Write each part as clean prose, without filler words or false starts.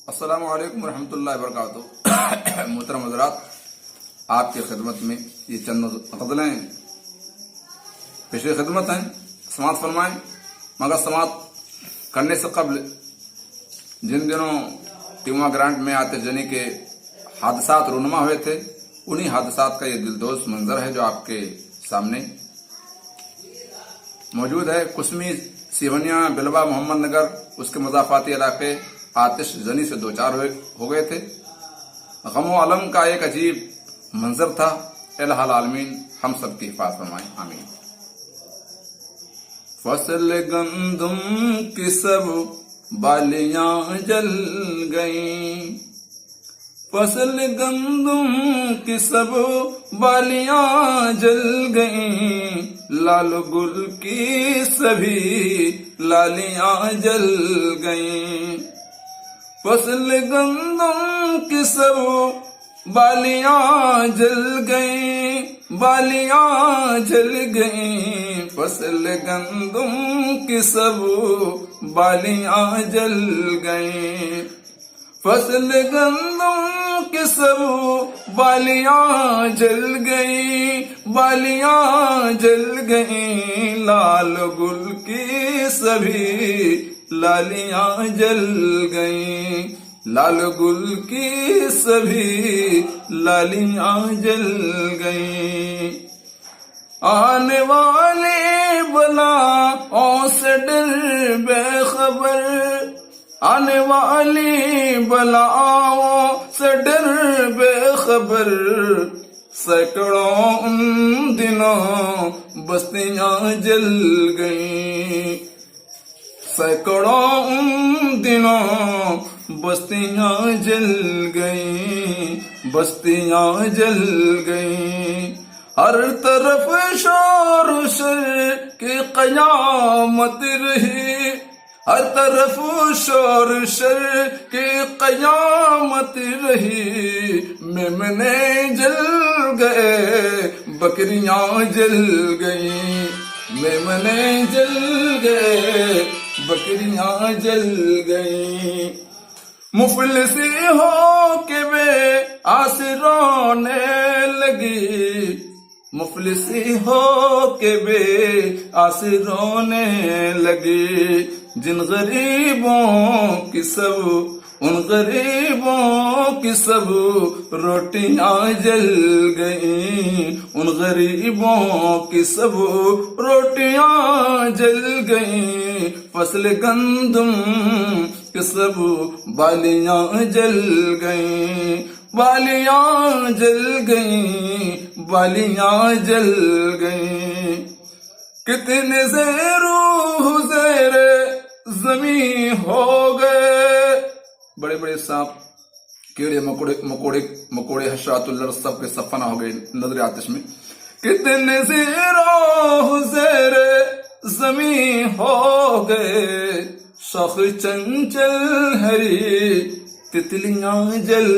السلام علیکم ورحمۃ اللہ وبرکاتہ۔ محترم حضرات، آپ کی خدمت میں یہ چند غزلیں پیش خدمت ہیں، سماعت فرمائیں۔ مگر سماعت کرنے سے قبل جن دنوں ٹیما گرانٹ میں آتش زنی کے حادثات رونما ہوئے تھے، انہی حادثات کا یہ دلدوز منظر ہے جو آپ کے سامنے موجود ہے۔ کسمی، سیونیا، بلوا، محمد نگر، اس کے مضافاتی علاقے آتش زنی سے دوچار ہو گئے تھے۔ غم و علم کا ایک عجیب منظر تھا۔ الہ العالمین ہم سب کی حفاظت فرمائے، آمین۔ فصل گندم کی سب بالیاں جل گئیں، فصل گندم کی سب بالیاں جل گئیں، لال گل کی سبھی لالیاں جل گئیں، فصل گندم کی سب بالیاں جل گئیں، بالیاں جل گئیں، فصل گندم کی سب بالیاں جل گئیں، فصل گندم کی سب بالیاں جل گئیں، بالیاں جل گئیں، لال گل کی سبھی لالیاں جل گئیں، لال گل کی سبھی لالیاں جل گئیں۔ آنے والے بلاؤں سے ڈر بے خبر، آنے والی بلاؤں سے ڈر بے خبر، سینکڑوں ان دنوں بستیاں جل گئیں، سینکڑوں ان دنوں بستیاں جل گئیں، بستیاں جل گئیں، ہر طرف شور شر کی قیامت رہی، ہر طرف شور شر کی قیامت رہی، میمنے جل گئے بکریاں جل گئیں، میمنے جل گئے بکریاں جل گئیں، مفلسی ہو کے بے آس رونے لگی، مفلسی ہو کے بے آس رونے لگی، جن غریبوں کی سب، ان غریبوں کی سب روٹیاں جل گئیں، ان غریبوں کی سب روٹیاں جل گئیں، فصل گندم کی سب بالیاں جل گئیں، بالیاں جل گئیں، بالیاں جل گئیں، کتنے روح زیر زمین ہو گئے، بڑے بڑے سانپ، کیڑے مکوڑے حشرات اللہ سب کے سب فنا ہو گئے نظر آتش میں، کتنے روح زیر زمین ہو گئے، شوق چنچل ہری تتلیاں جل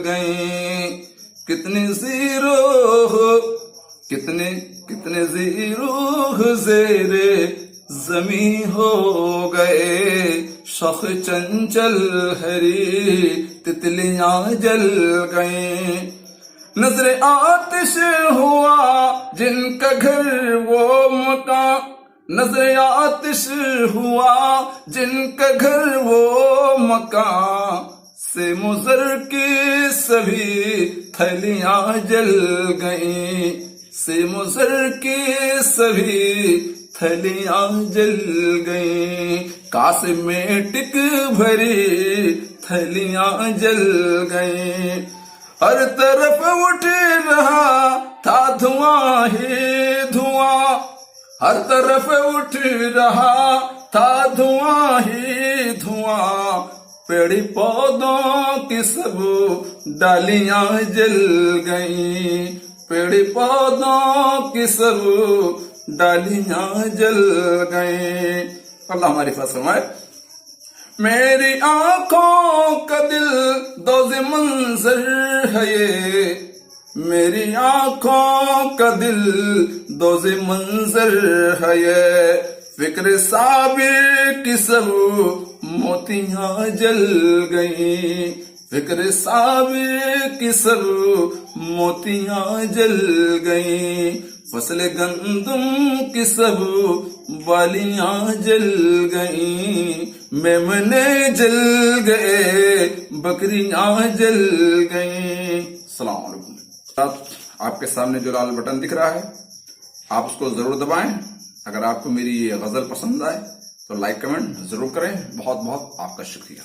گئیں، کتنے روح زیر زمین ہو گئے، شوق چنچل ہری تتلیاں جل گئیں، نظر آتش ہوا جن کا گھر وہ مکان، نظر آتش ہوا جن کا گھر وہ مکان، سے مضر کی سبھی تھیلیاں جل گئیں، سے مضر کی سبھی تھیلیاں جل گئیں، کاس میں ٹک بھری تھیلیاں جل گئیں، ہر طرف اٹھ رہا تھا دھواں ہی دھواں، ہر طرف اٹھ رہا تھا دھواں ہی دھواں، پیڑ پودوں کی سب ڈالیاں جل گئیں، پیڑ پودوں کی سب ڈالیاں جل گئیں، اللہ ہماری حفاظت فرمائے۔ میری آنکھوں کا دل دوز منظر ہے یہ، میری آنکھوں کا دل دوز منظر ہے یہ، فکر صابر کی سب موتیاں جل گئیں، فکر صابر کی سب موتیاں جل گئیں، فصل گندم کی سب بالیاں جل گئیں، میمنے جل گئے بکریاں جل گئیں۔ السلام علیکم۔ آپ کے سامنے جو لال بٹن دکھ رہا ہے آپ اس کو ضرور دبائیں۔ اگر آپ کو میری یہ غزل پسند آئے تو لائک کمنٹ ضرور کریں۔ بہت بہت آپ کا شکریہ۔